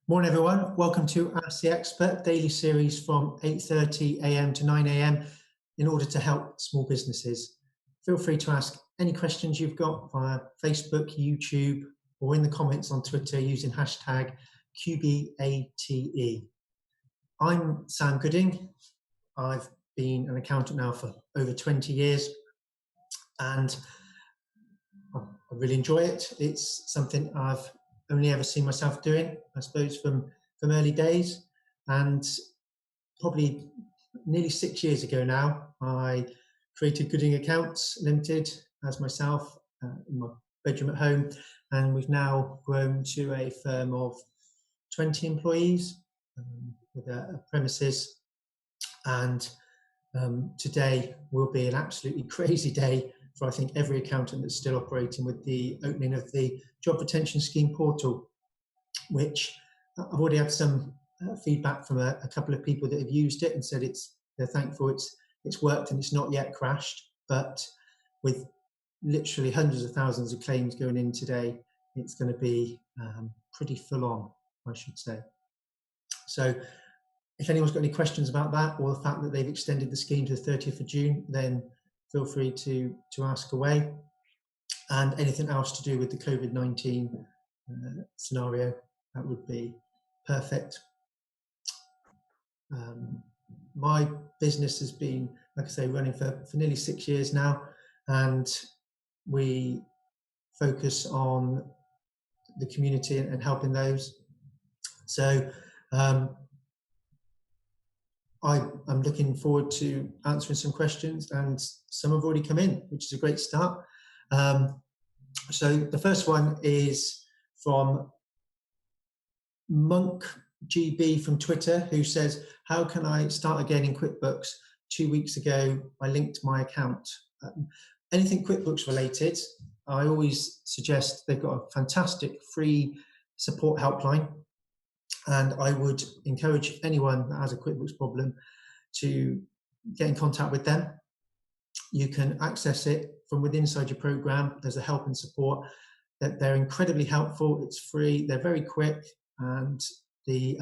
Morning everyone, welcome to Ask the Expert daily series from 8:30 a.m. to 9 a.m. in order to help small businesses. Feel free to ask any questions you've got via Facebook, YouTube, or in the comments on Twitter using hashtag QBATE. I'm Sam Gooding. I've been an accountant now for over 20 years and I really enjoy it. It's something I've only ever seen myself doing, I suppose, from early days. And probably nearly 6 years ago now, I created Gooding Accounts Limited as myself in my bedroom at home. And we've now grown to a firm of 20 employees with a premises. And today will be an absolutely crazy day for I think every accountant that's still operating with the opening of the Job Retention Scheme portal, which I've already had some feedback from a couple of people that have used it and said they're thankful it's worked and it's not yet crashed. But with literally hundreds of thousands of claims going in today, it's going to be pretty full on, I should say. So if anyone's got any questions about that or the fact that they've extended the scheme to the 30th of June, then feel free to ask away. And anything else to do with the COVID-19 scenario, that would be perfect. My business has been, like I say, running for nearly 6 years now, and we focus on the community and helping those. So I'm looking forward to answering some questions, and some have already come in, which is a great start. So the first one is from Monk GB from Twitter, who says, how can I start again in QuickBooks? 2 weeks ago, I linked my account. Anything QuickBooks related, I always suggest they've got a fantastic free support helpline. And I would encourage anyone that has a QuickBooks problem to get in contact with them. You can access it from within inside your program. There's a help and support. They're incredibly helpful. It's free. They're very quick, and they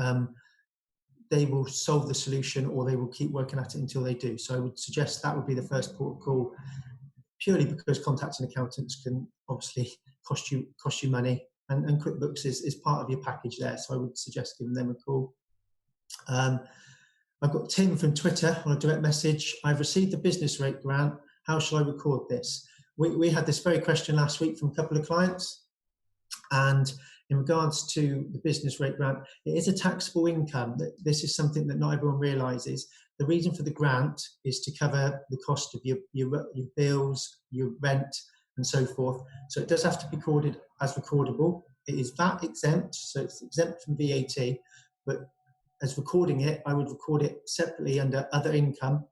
will solve the solution, or they will keep working at it until they do. So I would suggest that would be the first port of call, purely because contacting accountants can obviously cost you money. And QuickBooks is part of your package there, so I would suggest giving them a call. I've got Tim from Twitter on a direct message. I've received the business rate grant. How shall I record this? We had this very question last week from a couple of clients, and in regards to the business rate grant, it is a taxable income. This is something that not everyone realises. The reason for the grant is to cover the cost of your bills, your rent, and so forth. So it does have to be recorded as recordable. It is VAT exempt, so it's exempt from VAT, but as recording it, I would record it separately under other income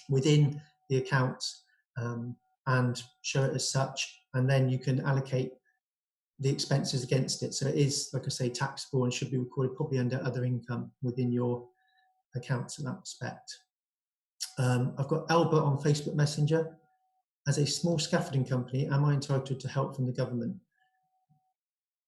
within the accounts and show it as such, and then you can allocate the expenses against it. So it is, like I say, taxable and should be recorded probably under other income within your accounts in that respect. I've got Albert on Facebook Messenger. As a small scaffolding company, am I entitled to help from the government?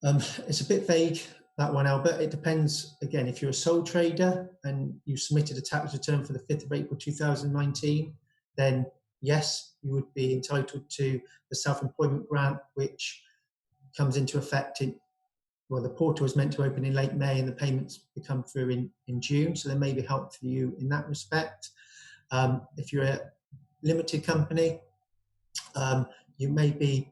It's a bit vague, that one, Albert. It depends. Again, if you're a sole trader and you submitted a tax return for the 5th of April 2019, then yes, you would be entitled to the self-employment grant, which comes into effect the portal is meant to open in late May and the payments become through in June. So there may be help for you in that respect. If you're a limited company, you may be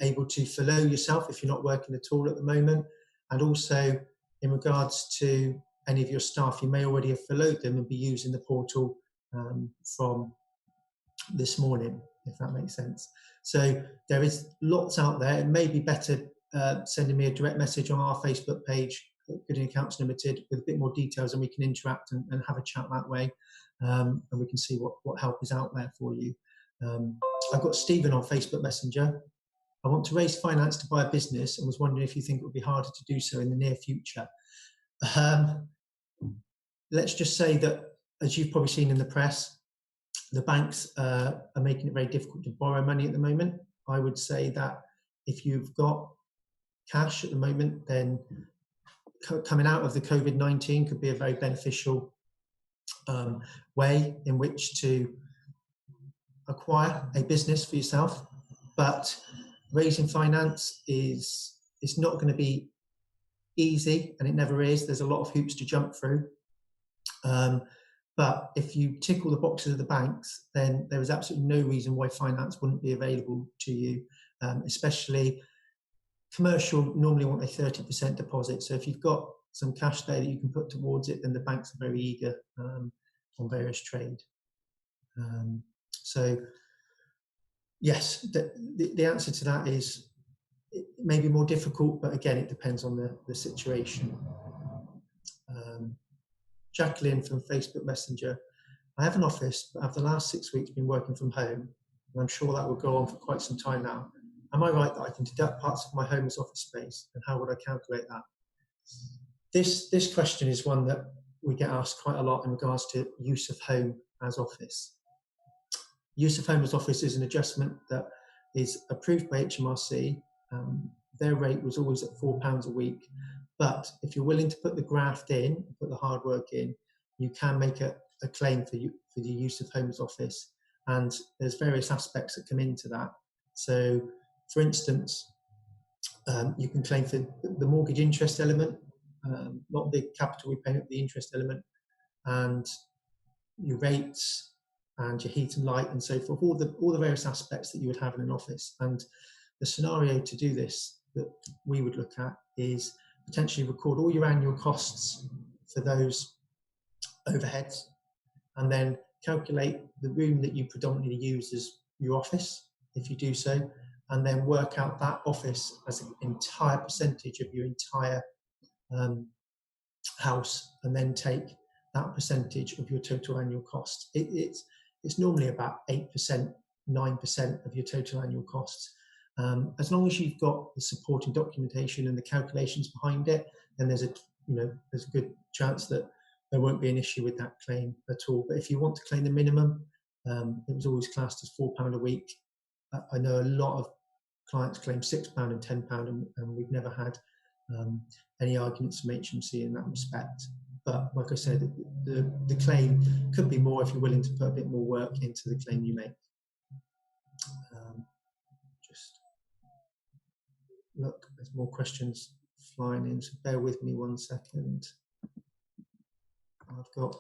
able to furlough yourself if you're not working at all at the moment. And also, in regards to any of your staff, you may already have furloughed them and be using the portal from this morning, if that makes sense. So there is lots out there. It may be better sending me a direct message on our Facebook page, Gooding Accounts Limited, with a bit more details, and we can interact and have a chat that way, and we can see what help is out there for you. I've got Stephen on Facebook Messenger. I want to raise finance to buy a business and was wondering if you think it would be harder to do so in the near future. Let's just say that, as you've probably seen in the press, the banks are making it very difficult to borrow money at the moment. I would say that if you've got cash at the moment, then coming out of the COVID-19 could be a very beneficial way in which to acquire a business for yourself. But raising finance is not going to be easy, and it never is. There's a lot of hoops to jump through. But if you tick all the boxes of the banks, then there is absolutely no reason why finance wouldn't be available to you, especially commercial normally want a 30% deposit. So if you've got some cash there that you can put towards it, then the banks are very eager on various trade. So yes, the answer to that is it may be more difficult, but again, it depends on the situation. Jacqueline from Facebook Messenger. I have an office, but have the last 6 weeks been working from home, and I'm sure that will go on for quite some time now. Am I right that I can deduct parts of my home as office space, and how would I calculate that? This question is one that we get asked quite a lot in regards to use of home as office. Use of home as office is an adjustment that is approved by HMRC. Their rate was always at £4 a week. But if you're willing to put the graft in, put the hard work in, you can make a claim for the use of home as office. And there's various aspects that come into that. So, for instance, you can claim for the mortgage interest element, not the capital repayment, the interest element, and your rates and your heat and light and so forth, all the various aspects that you would have in an office. And the scenario to do this that we would look at is potentially record all your annual costs for those overheads, and then calculate the room that you predominantly use as your office, if you do so, and then work out that office as an entire percentage of your entire house, and then take that percentage of your total annual costs. It's normally about 8%, 9% of your total annual costs. As long as you've got the supporting documentation and the calculations behind it, then there's a good chance that there won't be an issue with that claim at all. But if you want to claim the minimum, it was always classed as £4 a week. I know a lot of clients claim £6 and £10, and we've never had any arguments from HMC in that respect. But like I said, the claim could be more if you're willing to put a bit more work into the claim you make. Just look, there's more questions flying in, so bear with me 1 second. I've got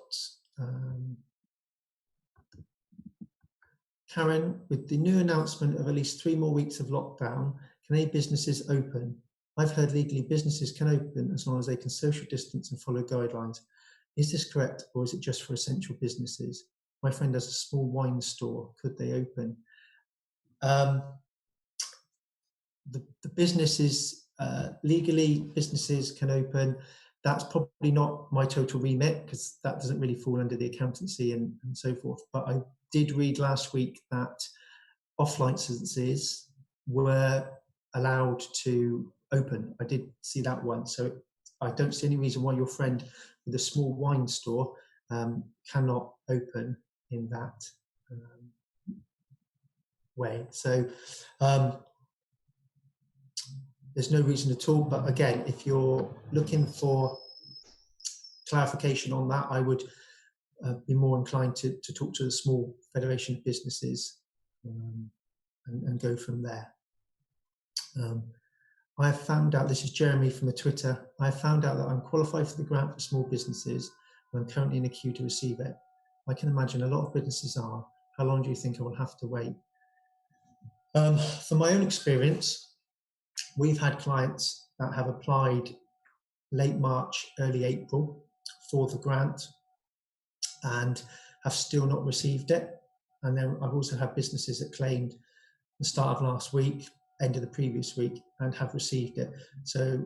Karen, with the new announcement of at least 3 more weeks of lockdown, can any businesses open? I've heard legally businesses can open as long as they can social distance and follow guidelines. Is this correct, or is it just for essential businesses? My friend has a small wine store. Could they open? The businesses, legally, businesses can open. That's probably not my total remit, because that doesn't really fall under the accountancy and so forth. But I did read last week that off licenses were allowed to open. I did see that one. So I don't see any reason why your friend with a small wine store cannot open in that way. So there's no reason at all. But again, if you're looking for clarification on that, I would be more inclined to talk to the small federation of businesses and go from there. I have found out, this is Jeremy from the Twitter, I have found out that I'm qualified for the grant for small businesses and I'm currently in a queue to receive it. I can imagine a lot of businesses are. How long do you think I will have to wait? From my own experience, we've had clients that have applied late March, early April for the grant and have still not received it. And then I've also had businesses that claimed the start of last week, end of the previous week, and have received it. So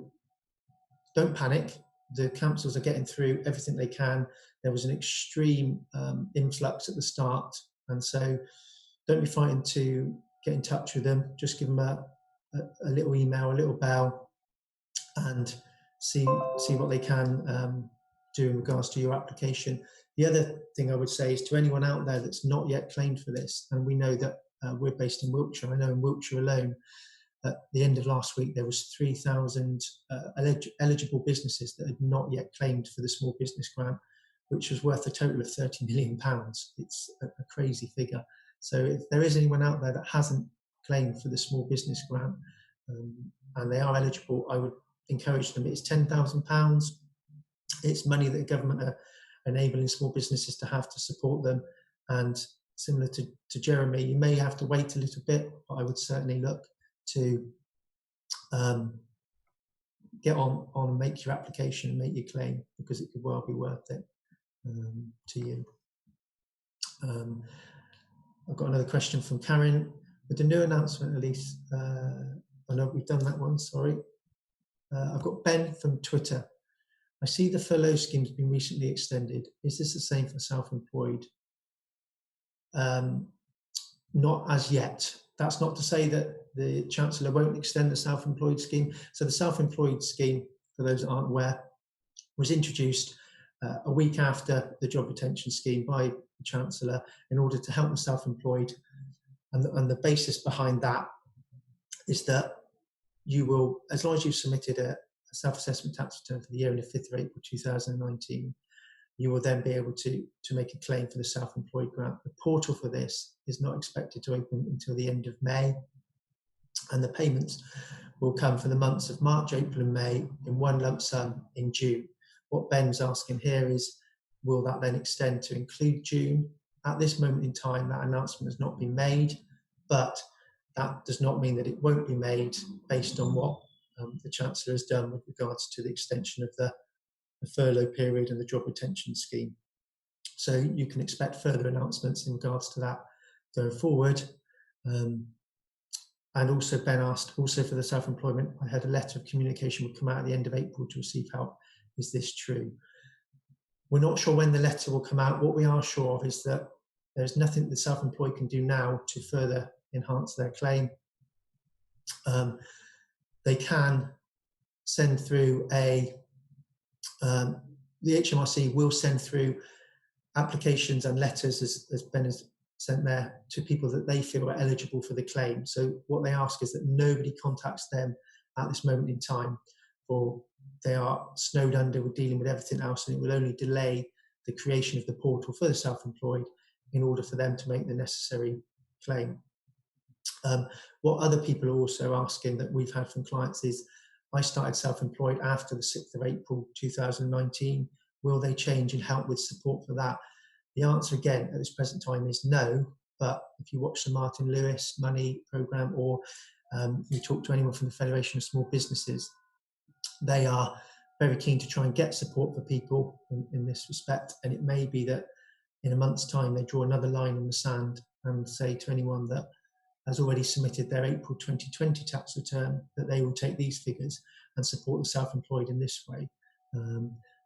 don't panic. The councils are getting through everything they can. There was an extreme influx at the start, and so don't be frightened to get in touch with them. Just give them a little email, a little bell, and see what they can do in regards to your application. The other thing I would say is to anyone out there that's not yet claimed for this, and we know that we're based in Wiltshire. I know in Wiltshire alone, at the end of last week, there was 3,000 eligible businesses that had not yet claimed for the small business grant, which was worth a total of £30 million. It's a crazy figure. So if there is anyone out there that hasn't claimed for the small business grant and they are eligible, I would encourage them. It's £10,000. It's money that the government are enabling small businesses to have to support them. And similar to Jeremy, you may have to wait a little bit, but I would certainly look to get on and make your application and make your claim, because it could well be worth it to you. I've got another question from Karen. With the new announcement, Elise, I know we've done that one, sorry. I've got Ben from Twitter. I see the furlough scheme has been recently extended. Is this the same for self-employed? Not as yet. That's not to say that the Chancellor won't extend the self-employed scheme. So the self-employed scheme, for those that aren't aware, was introduced a week after the job retention scheme by the Chancellor in order to help the self-employed. And the basis behind that is that you will, as long as you've submitted a self-assessment tax return for the year in the 5th of April 2019, you will then be able to make a claim for the self-employed grant. The portal for this is not expected to open until the end of May, and the payments will come for the months of March, April and May in one lump sum in June. What Ben's asking here is, will that then extend to include June? At this moment in time, that announcement has not been made, but that does not mean that it won't be made based on what the Chancellor has done with regards to the extension of the furlough period and the job retention scheme. So you can expect further announcements in regards to that going forward. And also Ben asked, also for the self-employment, I had a letter of communication would come out at the end of April to receive help. Is this true? We're not sure when the letter will come out. What we are sure of is that there's nothing the self-employed can do now to further enhance their claim. They can send through the HMRC will send through applications and letters, as Ben has sent there, to people that they feel are eligible for the claim. So what they ask is that nobody contacts them at this moment in time, or they are snowed under with dealing with everything else, and it will only delay the creation of the portal for the self-employed in order for them to make the necessary claim. What other people are also asking that we've had from clients is, I started self-employed after the 6th of April 2019. Will they change and help with support for that? The answer again at this present time is no, but if you watch the Martin Lewis Money programme, or you talk to anyone from the Federation of Small Businesses, they are very keen to try and get support for people in this respect. And it may be that in a month's time they draw another line in the sand and say to anyone that has already submitted their April 2020 tax return that they will take these figures and support the self-employed in this way.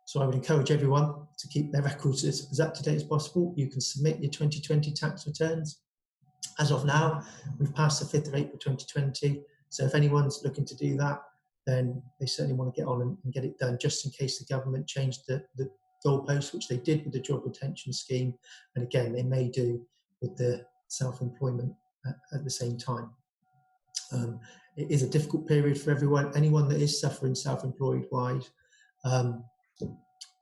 So I would encourage everyone to keep their records as up to date as possible. You can submit your 2020 tax returns. As of now, we've passed the 5th of April 2020. So if anyone's looking to do that, then they certainly want to get on and get it done, just in case the government changed the goalposts, which they did with the job retention scheme. And again, they may do with the self-employment at the same time. It is a difficult period for everyone. Anyone that is suffering self-employed wise,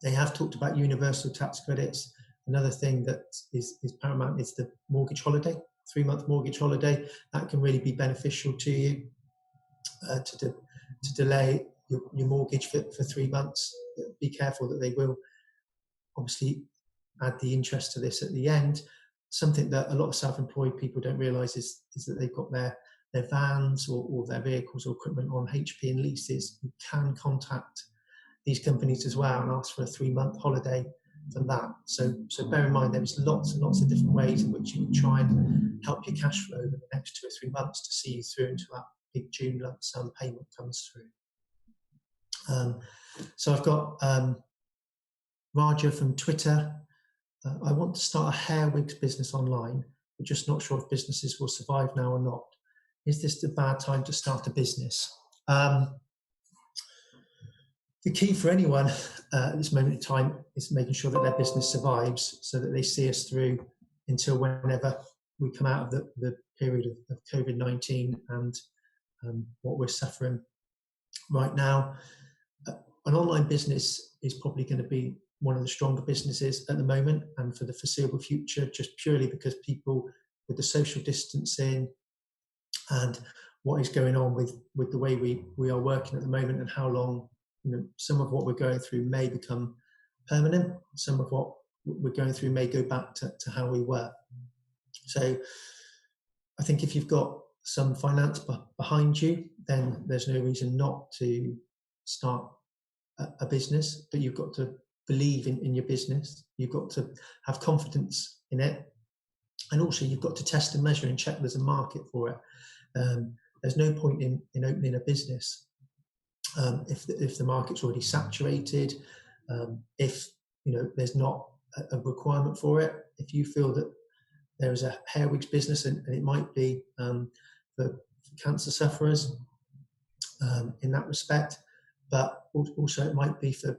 they have talked about universal tax credits. Another thing that is paramount is the mortgage holiday, 3-month mortgage holiday. That can really be beneficial to you to delay your mortgage for 3 months. Be careful that they will obviously add the interest to this at the end. Something that a lot of self-employed people don't realise is that they've got their vans or their vehicles or equipment on HP and leases. You can contact these companies as well and ask for a 3-month holiday for that. So bear in mind there's lots and lots of different ways in which you can try and help your cash flow over the next 2 or 3 months to see you through until that big June lump sum payment comes through. So I've got Raja from Twitter. I want to start a hair wigs business online, but just not sure if businesses will survive now or not. Is this a bad time to start a business? The key for anyone at this moment in time is making sure that their business survives, so that they see us through until whenever we come out of the period of COVID-19 and what we're suffering right now. An online business is probably going to be one of the stronger businesses at the moment and for the foreseeable future, just purely because people, with the social distancing and what is going on with the way we are working at the moment, and how long, some of what we're going through may become permanent. Some of what we're going through may go back to how we were. So I think if you've got some finance behind you, then there's no reason not to start a business, but you've got to believe in your business. You've got to have confidence in it. And also you've got to test and measure and check there's a market for it. There's no point in opening a business if the market's already saturated, if there's not a requirement for it. If you feel that there is a hair wigs business, and it might be for cancer sufferers in that respect, but also it might be for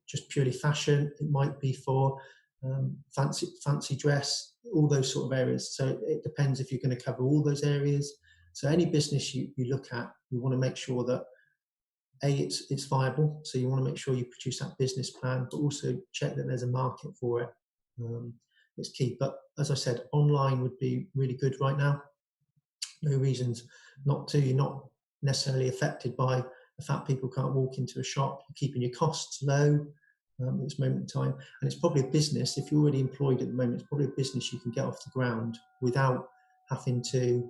just purely fashion. It might be for fancy dress, all those sort of areas. So it depends if you're going to cover all those areas. So any business you look at, you want to make sure that it's viable. So you want to make sure you produce that business plan, but also check that there's a market for it. It's key. But as I said, online would be really good right now. No reasons not to. You're not necessarily affected by the fact people can't walk into a shop. You're keeping your costs low at this moment in time. And it's probably a business, if you're already employed at the moment, it's probably a business you can get off the ground without having to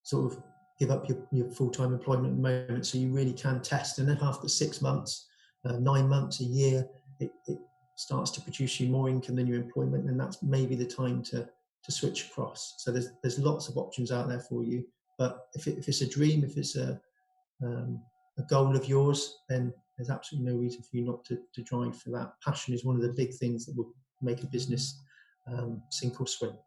sort of give up your full-time employment at the moment. So you really can test. And then after 6 months, 9 months, a year, it starts to produce you more income than your employment, and that's maybe the time to switch across. So there's lots of options out there for you. But if it's a dream, if it's a goal of yours, then there's absolutely no reason for you not to drive for that. Passion is one of the big things that will make a business sink or swim.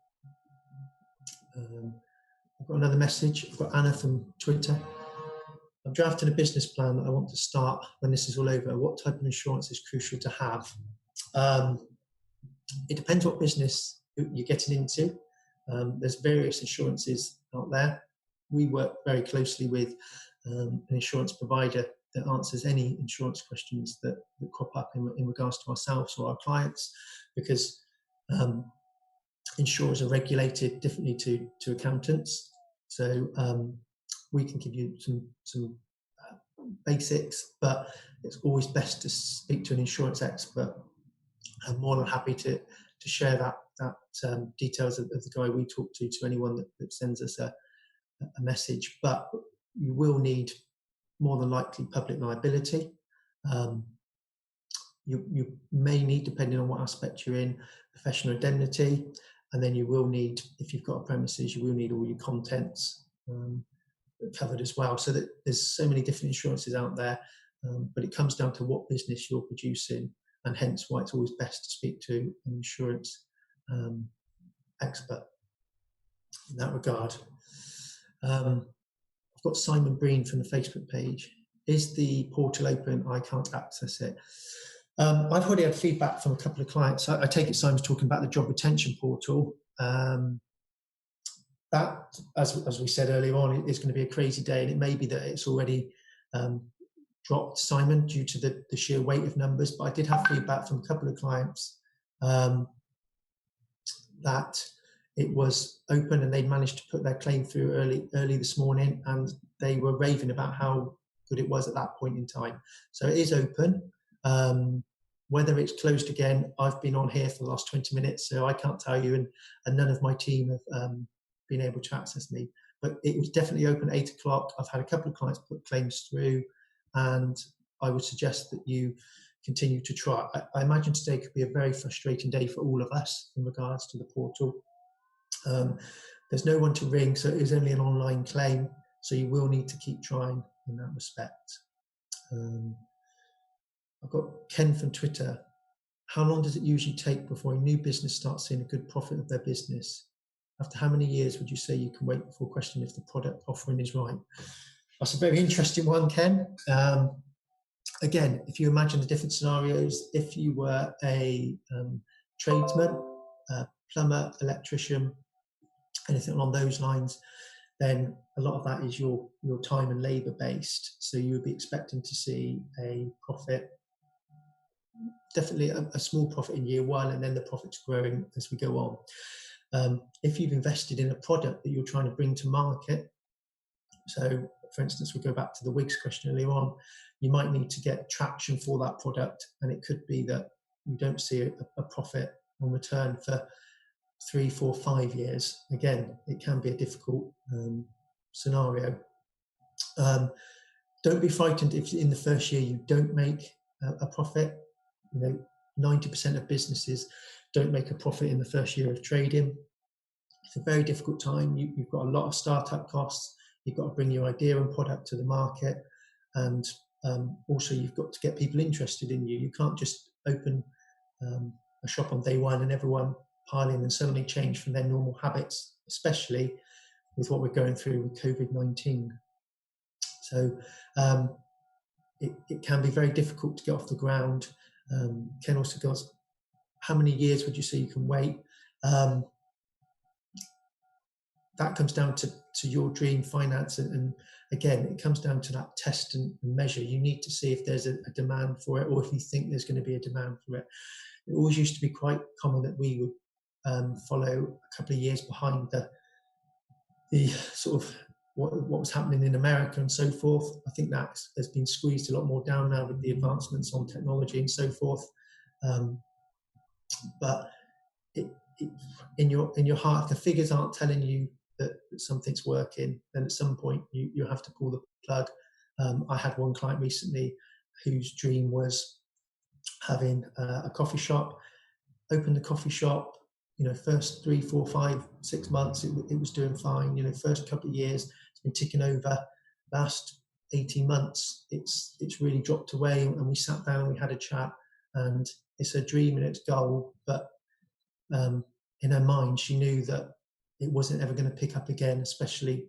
I've got another message. I've got Anna from Twitter. I'm drafting a business plan that I want to start when this is all over. What type of insurance is crucial to have? It depends what business you're getting into. There's various insurances out there. We work very closely with an insurance provider that answers any insurance questions that crop up in regards to ourselves or our clients, because insurers are regulated differently to accountants. So we can give you some basics, but it's always best to speak to an insurance expert. I'm more than happy to share that details of the guy we talk to anyone that sends us a message. But you will need more than likely public liability. You may need, depending on what aspect you're in, professional indemnity, and then you will need, if you've got a premises, you will need all your contents covered as well. So that there's so many different insurances out there, but it comes down to what business you're producing, and hence why it's always best to speak to an insurance expert in that regard. I've got Simon Breen from the Facebook page. Is the portal open? I can't access it. I've already had feedback from a couple of clients. I take it Simon's talking about the job retention portal. That, as we said earlier on, is going to be a crazy day, and it may be that it's already dropped, Simon, due to the sheer weight of numbers. But I did have feedback from a couple of clients that it was open and they'd managed to put their claim through early this morning, and they were raving about how good it was at that point in time. So it is open. Whether it's closed again, I've been on here for the last 20 minutes, so I can't tell you, and none of my team have been able to access me. But it was definitely open 8 o'clock. I've had a couple of clients put claims through, and I would suggest that you continue to try. I imagine today could be a very frustrating day for all of us in regards to the portal. There's no one to ring, so it is only an online claim, so you will need to keep trying in that respect. I've got Ken from Twitter. How long does it usually take before a new business starts seeing a good profit of their business? After how many years would you say you can wait before questioning if the product offering is right? That's a very interesting one, Ken. Again, if you imagine the different scenarios, if you were a tradesman, plumber, electrician, anything along those lines, then a lot of that is your time and labour based. So you would be expecting to see a profit, definitely a small profit in year one, and then the profit's growing as we go on. If you've invested in a product that you're trying to bring to market, so for instance, we go back to the wigs question earlier on, you might need to get traction for that product, and it could be that you don't see a profit on return for 3, 4, 5 years. Again, it can be a difficult scenario. Don't be frightened if in the first year you don't make a profit. 90% of businesses don't make a profit in the first year of trading. It's a very difficult time. You've got a lot of startup costs. You've got to bring your idea and product to the market, and also you've got to get people interested in you. You can't just open a shop on day one and everyone pile in and suddenly change from their normal habits, especially with what we're going through with COVID-19. So it can be very difficult to get off the ground. Ken also goes, how many years would you say you can wait? That comes down to your dream finance, and again, it comes down to that test and measure. You need to see if there's a demand for it, or if you think there's going to be a demand for it. It always used to be quite common that we would follow a couple of years behind the sort of what was happening in America and so forth. I think that has been squeezed a lot more down now with the advancements on technology and so forth. But in your heart, if the figures aren't telling you that something's working, then at some point you have to pull the plug. I had one client recently whose dream was having a coffee shop. Opened the coffee shop, first 3, 4, 5, 6 months it was doing fine. First couple of years it's been ticking over. Last 18 months it's really dropped away, and we sat down and we had a chat, and it's a dream and it's goal, but in her mind she knew that it wasn't ever going to pick up again, especially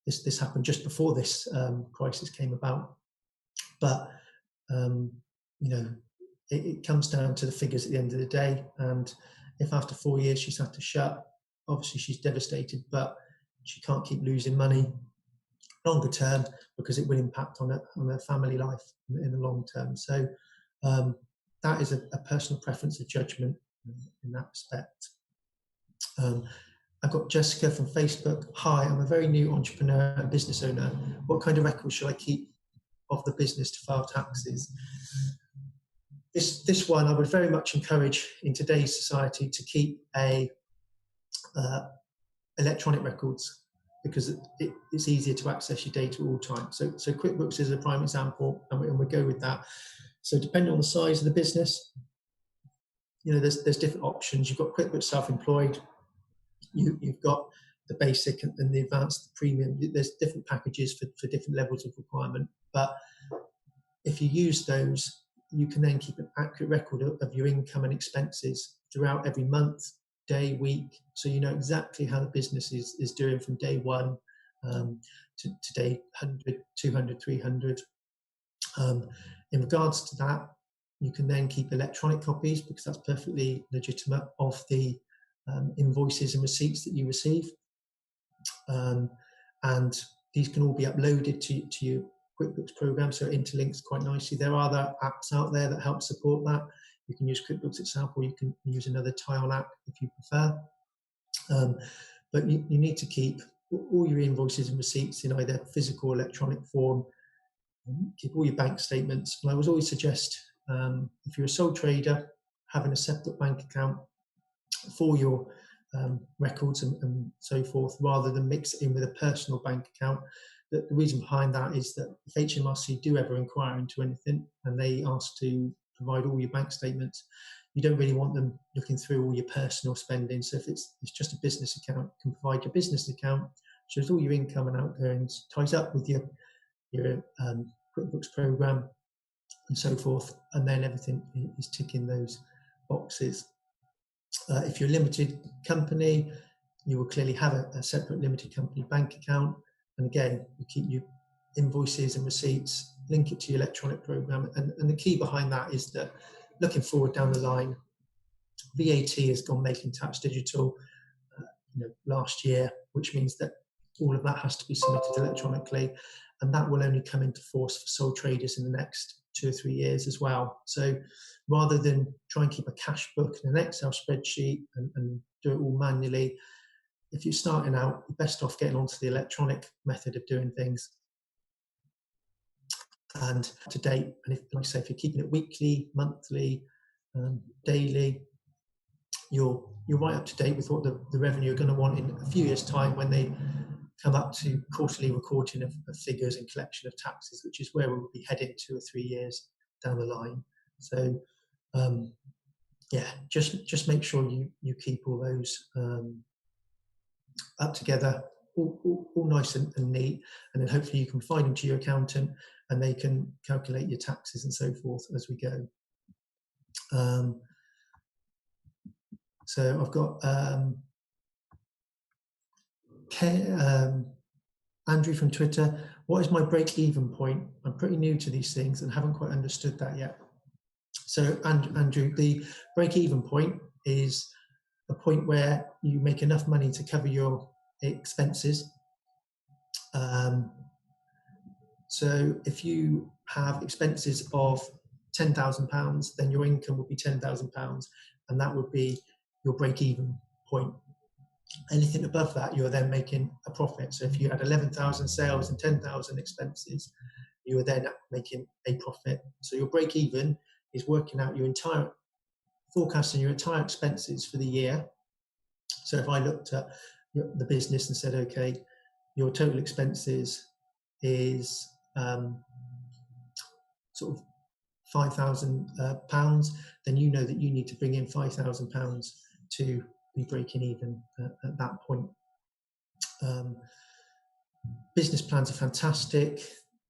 this happened just before this crisis came about. But it comes down to the figures at the end of the day, and if after 4 years she's had to shut, obviously she's devastated, but she can't keep losing money longer term, because it will impact on her family life in the long term. So that is a personal preference, a judgment in that respect. I've got Jessica from Facebook. Hi, I'm a very new entrepreneur and business owner. What kind of records should I keep of the business to file taxes? This one I would very much encourage in today's society to keep electronic records, because it's easier to access your data all the time. So QuickBooks is a prime example, and we go with that. So depending on the size of the business, there's different options. You've got QuickBooks Self-Employed. You've got the basic and the advanced, the premium. There's different packages for different levels of requirement. But if you use those, you can then keep an accurate record of your income and expenses throughout every month, day, week. So you know exactly how the business is doing from day one to day 100, 200, 300. In regards to that, you can then keep electronic copies, because that's perfectly legitimate, of the invoices and receipts that you receive. And these can all be uploaded to your QuickBooks program, so it interlinks quite nicely. There are other apps out there that help support that. You can use QuickBooks itself, or you can use another tile app if you prefer. But you need to keep all your invoices and receipts in either physical or electronic form. Keep all your bank statements. And I would always suggest, if you're a sole trader, having a separate bank account for your records and so forth, rather than mix it in with a personal bank account. The reason behind that is that if HMRC do ever inquire into anything and they ask to provide all your bank statements, you don't really want them looking through all your personal spending. So if it's just a business account, you can provide your business account, shows all your income and outgoings, ties up with your QuickBooks program and so forth, and then everything is ticking those boxes. If you're a limited company, you will clearly have a separate limited company bank account, and again, you keep your invoices and receipts, link it to your electronic program, and the key behind that is that looking forward down the line, VAT has gone making tax digital last year, which means that all of that has to be submitted electronically, and that will only come into force for sole traders in the next 2 or 3 years as well. So rather than try and keep a cash book and an Excel spreadsheet and do it all manually, if you're starting out, you're best off getting onto the electronic method of doing things and to date. And if, like I say, if you're keeping it weekly, monthly, daily, you're right up to date with what the revenue you're going to want in a few years' time when they come up to quarterly recording of figures and collection of taxes, which is where we'll be heading 2 or 3 years down the line. So yeah, just make sure you keep all those up together, all nice and neat, and then hopefully you can feed them to your accountant and they can calculate your taxes and so forth as we go. So I've got Andrew from Twitter. What is my break-even point? I'm pretty new to these things and haven't quite understood that yet. So Andrew, the break-even point is a point where you make enough money to cover your expenses. So if you have expenses of £10,000, then your income would be £10,000, and that would be your break-even point. Anything above that, you're then making a profit. So if you had 11,000 sales and 10,000 expenses, you are then making a profit. So your break-even is working out your entire, forecasting your entire expenses for the year. So if I looked at the business and said, okay, your total expenses is sort of £5,000, then you know that you need to bring in £5,000 to be breaking even at that point. Business plans are fantastic,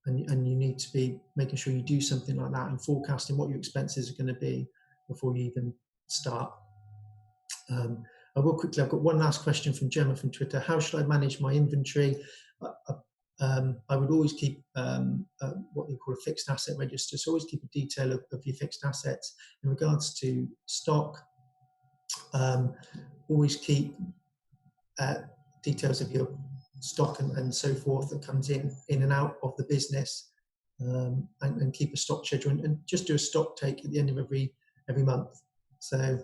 and you need to be making sure you do something like that and forecasting what your expenses are going to be before you even start. I will quickly, I've got one last question from Gemma from Twitter. How should I manage my inventory? I would always keep what you call a fixed asset register. So always keep a detail of your fixed assets. In regards to stock, always keep details of your stock and so forth that comes in and out of the business, and keep a stock schedule and just do a stock take at the end of every month. So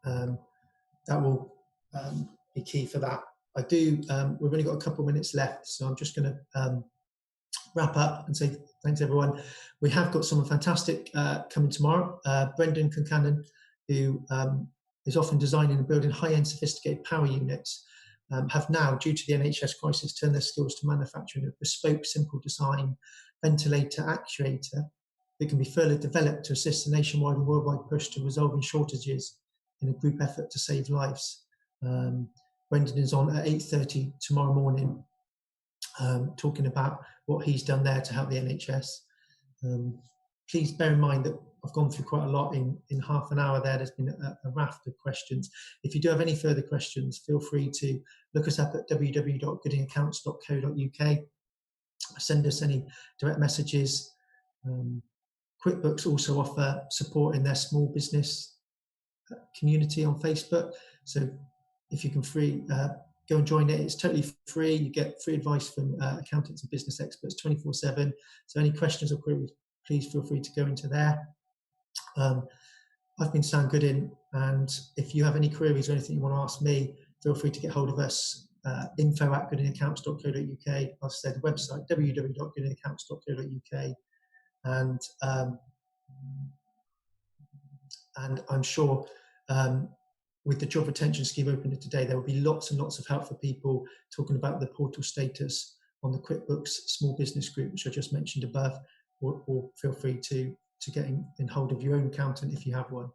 that will be key for that. We've only got a couple of minutes left, so I'm just going to wrap up and say thanks everyone. We have got someone fantastic coming tomorrow, Brendan Concannon, who is often designing and building high-end sophisticated power units, have now, due to the NHS crisis, turned their skills to manufacturing a bespoke, simple design ventilator actuator that can be further developed to assist the nationwide and worldwide push to resolving shortages in a group effort to save lives. Brendan is on at 8:30 tomorrow morning, talking about what he's done there to help the NHS. Please bear in mind that I've gone through quite a lot in half an hour there. There's been a raft of questions. If you do have any further questions, feel free to look us up at www.goodingaccounts.co.uk. Send us any direct messages. Quickbooks also offer support in their small business community on Facebook. So if you can go and join it. It's totally free. You get free advice from accountants and business experts 24/7. So any questions or queries, please feel free to go into there. I've been Sam Gooding, and if you have any queries or anything you want to ask me, feel free to get hold of us. info@goodingaccounts.co.uk. I've said the website www.goodingaccounts.co.uk, and I'm sure with the job retention scheme opening today, there will be lots and lots of help for people talking about the portal status on the Quickbooks small business group, which I just mentioned above, or feel free to get in hold of your own accountant if you have one.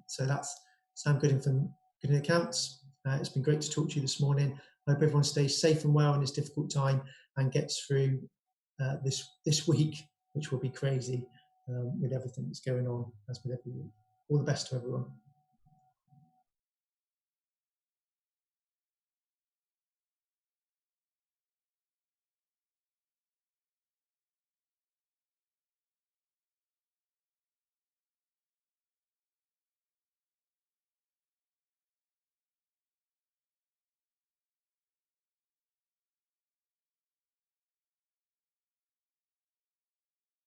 So that's Sam Gooding from Gooding Accounts. It's been great to talk to you this morning. I hope everyone stays safe and well in this difficult time and gets through this week, which will be crazy with everything that's going on, as with every week. All the best to everyone.